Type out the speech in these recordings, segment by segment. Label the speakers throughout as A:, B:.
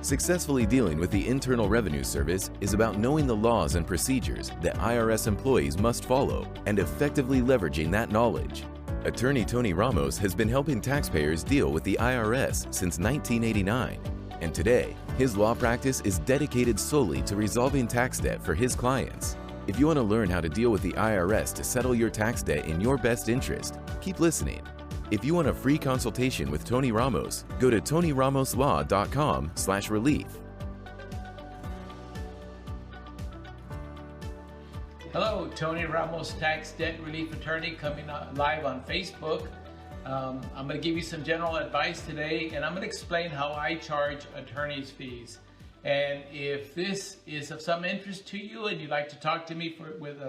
A: Successfully dealing with the Internal Revenue Service is about knowing the laws and procedures that IRS employees must follow and effectively leveraging that knowledge. Attorney Tony Ramos has been helping taxpayers deal with the IRS since 1989, and today, his law practice is dedicated solely to resolving tax debt for his clients. If you want to learn how to deal with the IRS to settle your tax debt in your best interest, keep listening. If you want a free consultation with Tony Ramos, go to tonyramoslaw.com/relief.
B: Hello, Tony Ramos, Tax Debt Relief Attorney, coming live on Facebook. I'm going to give you some general advice today, and I'm going to explain how I charge attorney's fees. And if this is of some interest to you and you'd like to talk to me with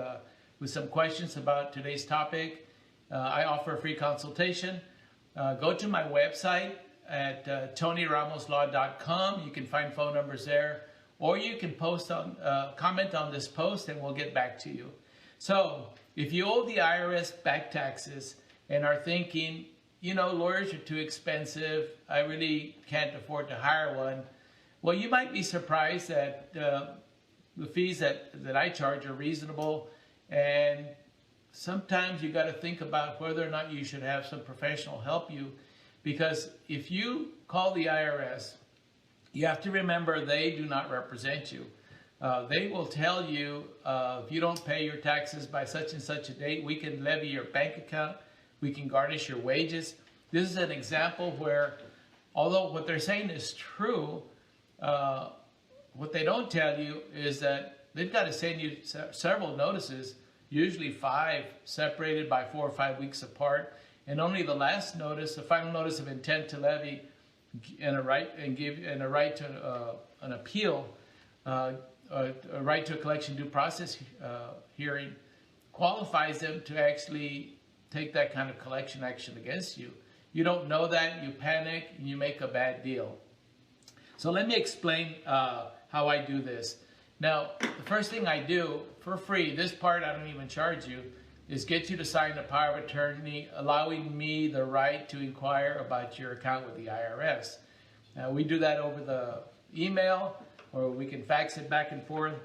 B: some questions about today's topic, I offer a free consultation. Go to my website at tonyramoslaw.com. You can find phone numbers there, or you can comment on this post and we'll get back to you. So if you owe the IRS back taxes and are thinking, you know, lawyers are too expensive, I really can't afford to hire one, well, you might be surprised that the fees that I charge are reasonable, and sometimes you got to think about whether or not you should have some professional help you, because if you call the IRS, you have to remember they do not represent you. They will tell you if you don't pay your taxes by such and such a date, we can levy your bank account, we can garnish your wages. This is an example where, although what they're saying is true, what they don't tell you is that they've got to send you several notices, usually 5, separated by 4 or 5 weeks apart, and only the last notice, the final notice of intent to levy, and a right to an appeal, a right to a collection due process hearing, qualifies them to actually take that kind of collection action against you. You don't know that, you panic, and you make a bad deal. So let me explain how I do this. Now, the first thing I do for free, this part I don't even charge you, is get you to sign a power of attorney allowing me the right to inquire about your account with the IRS. Now, we do that over the email, or we can fax it back and forth,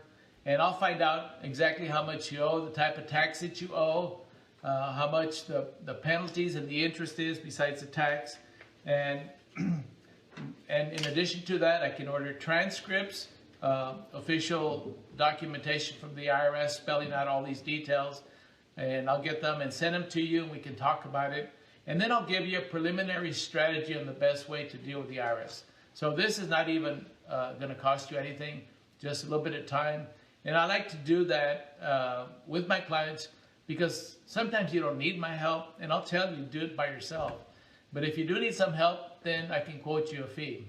B: and I'll find out exactly how much you owe, the type of tax that you owe, how much the penalties and the interest is besides the tax, and in addition to that, I can order transcripts, official documentation from the IRS spelling out all these details, and I'll get them and send them to you, and we can talk about it. And then I'll give you a preliminary strategy on the best way to deal with the IRS. So this is not even going to cost you anything, just a little bit of time. And I like to do that with my clients because sometimes you don't need my help, and I'll tell you, do it by yourself. But if you do need some help, then I can quote you a fee.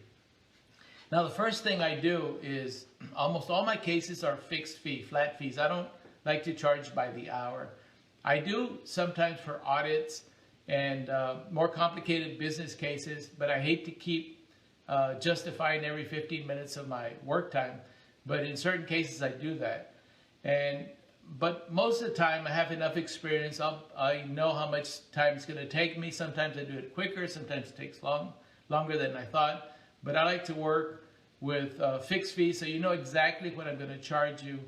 B: Now, the first thing I do is almost all my cases are fixed fee, flat fees. I don't like to charge by the hour. I do sometimes for audits and more complicated business cases, but I hate to keep justifying every 15 minutes of my work time. But in certain cases, I do that. But most of the time, I have enough experience. I know how much time it's going to take me. Sometimes I do it quicker. Sometimes it takes longer than I thought. But I like to work with fixed fees, so you know exactly what I'm going to charge you.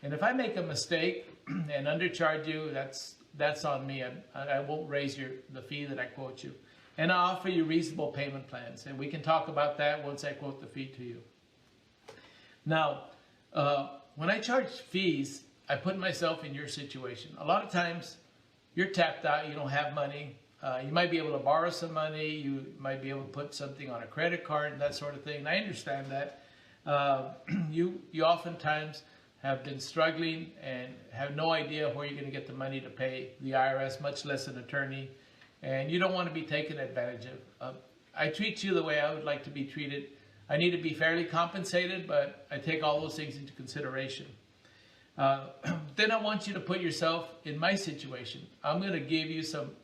B: And if I make a mistake and undercharge you, that's on me. I won't raise the fee that I quote you. And I offer you reasonable payment plans, and we can talk about that once I quote the fee to you. Now, when I charge fees, I put myself in your situation. A lot of times, you're tapped out, you don't have money. You might be able to borrow some money, you might be able to put something on a credit card and that sort of thing. And I understand that. You oftentimes have been struggling and have no idea where you're going to get the money to pay the IRS, much less an attorney, and you don't want to be taken advantage of. I treat you the way I would like to be treated. I need to be fairly compensated, but I take all those things into consideration. Then I want you to put yourself in my situation. I'm going to give you some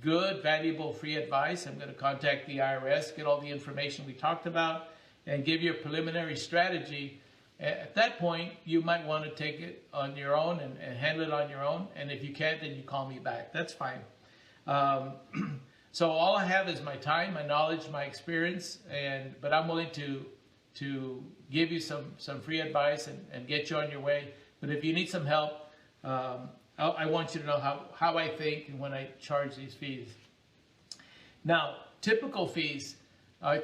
B: good, valuable, free advice. I'm going to contact the IRS, get all the information we talked about, and give you a preliminary strategy. At that point, you might want to take it on your own and handle it on your own. And if you can't, then you call me back. That's fine. So all I have is my time, my knowledge, my experience, but I'm willing to give you some free advice and get you on your way. But if you need some help, I want you to know how I think and when I charge these fees. Now, typical fees. I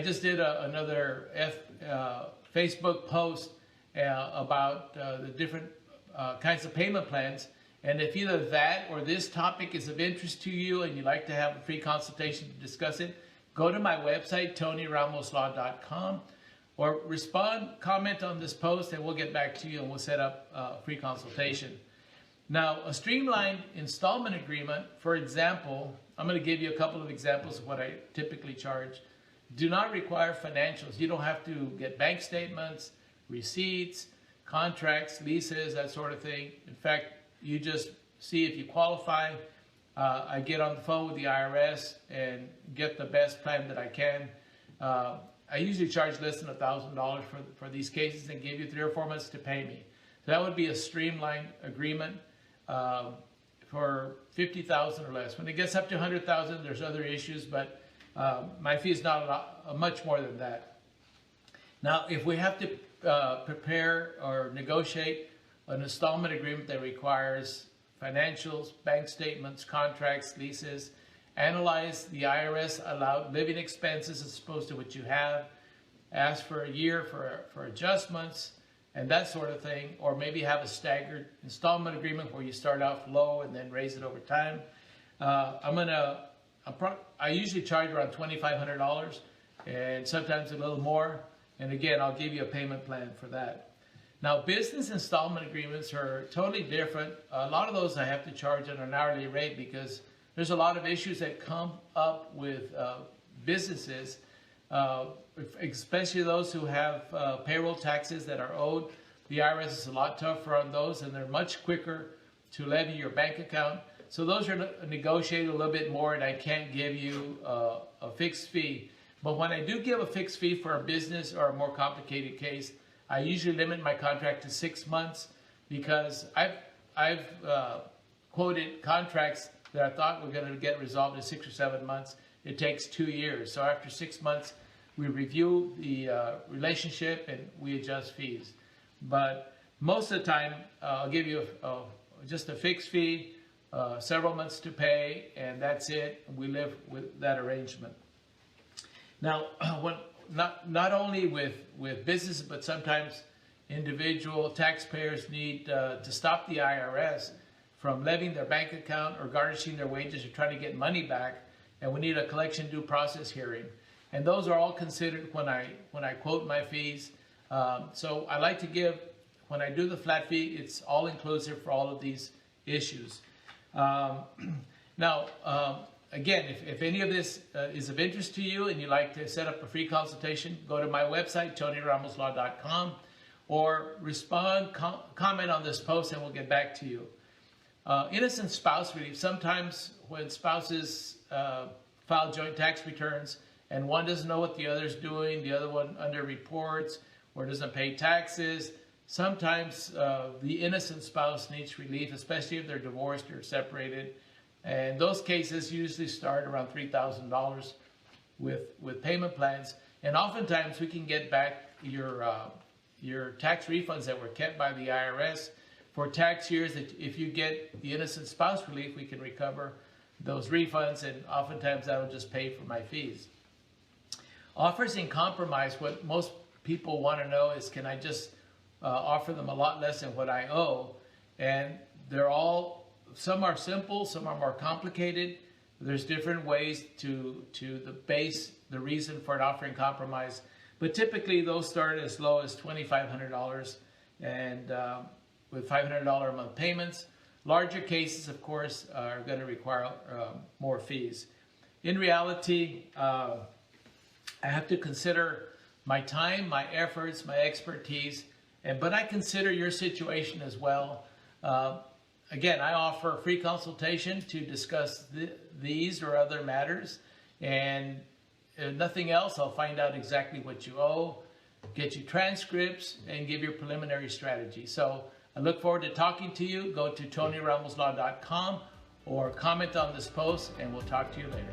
B: just did another Facebook post about the different kinds of payment plans. And if either that or this topic is of interest to you and you'd like to have a free consultation to discuss it, go to my website, TonyRamosLaw.com, or comment on this post, and we'll get back to you and we'll set up a free consultation. Now, a streamlined installment agreement, for example, I'm going to give you a couple of examples of what I typically charge. Do not require financials. You don't have to get bank statements, receipts, contracts, leases, that sort of thing. In fact, you just see if you qualify. I get on the phone with the IRS and get the best plan that I can. I usually charge less than $1,000 for these cases and give you 3 or 4 months to pay me. So that would be a streamlined agreement for $50,000 or less. When it gets up to $100,000, there's other issues, but my fee is not much more than that. Now, if we have to prepare or negotiate an installment agreement that requires financials, bank statements, contracts, leases, analyze the IRS allowed living expenses as opposed to what you have, ask for a year for adjustments, and that sort of thing, or maybe have a staggered installment agreement where you start off low and then raise it over time. I usually charge around $2,500 and sometimes a little more. And again, I'll give you a payment plan for that. Now, business installment agreements are totally different. A lot of those I have to charge at an hourly rate because there's a lot of issues that come up with businesses, especially those who have payroll taxes that are owed. The IRS is a lot tougher on those, and they're much quicker to levy your bank account. So those are negotiated a little bit more, and I can't give you a fixed fee. But when I do give a fixed fee for a business or a more complicated case, I usually limit my contract to 6 months because I've quoted contracts that I thought were going to get resolved in 6 or 7 months. It takes 2 years. So after 6 months, we review the relationship and we adjust fees. But most of the time, I'll give you just a fixed fee, several months to pay, and that's it. We live with that arrangement. Now, not only with businesses, but sometimes individual taxpayers need to stop the IRS from levying their bank account or garnishing their wages or trying to get money back, and we need a collection due process hearing. And those are all considered when I quote my fees. So I like to give, when I do the flat fee, it's all inclusive for all of these issues. Now, again, if any of this is of interest to you and you'd like to set up a free consultation, go to my website, TonyRamosLaw.com, or comment on this post and we'll get back to you. Innocent spouse relief. Sometimes when spouses file joint tax returns and one doesn't know what the other's doing, the other one underreports or doesn't pay taxes, sometimes the innocent spouse needs relief, especially if they're divorced or separated. And those cases usually start around $3,000 with payment plans. And oftentimes we can get back your tax refunds that were kept by the IRS for tax years. That if you get the innocent spouse relief, we can recover those refunds, and oftentimes that'll just pay for my fees. Offers in compromise. What most people want to know is, can I just offer them a lot less than what I owe? And they're all, some are simple, some are more complicated. There's different ways to base the reason for an offer in compromise. But typically those start as low as $2,500 and with $500 a month payments. Larger cases, of course, are going to require more fees. In reality, I have to consider my time, my efforts, my expertise, but I consider your situation as well. Again, I offer a free consultation to discuss these or other matters, and if nothing else, I'll find out exactly what you owe, get you transcripts, and give you a preliminary strategy. So I look forward to talking to you. Go to TonyRamosLaw.com or comment on this post, and we'll talk to you later.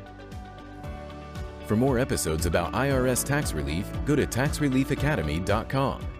A: For more episodes about IRS tax relief, go to taxreliefacademy.com.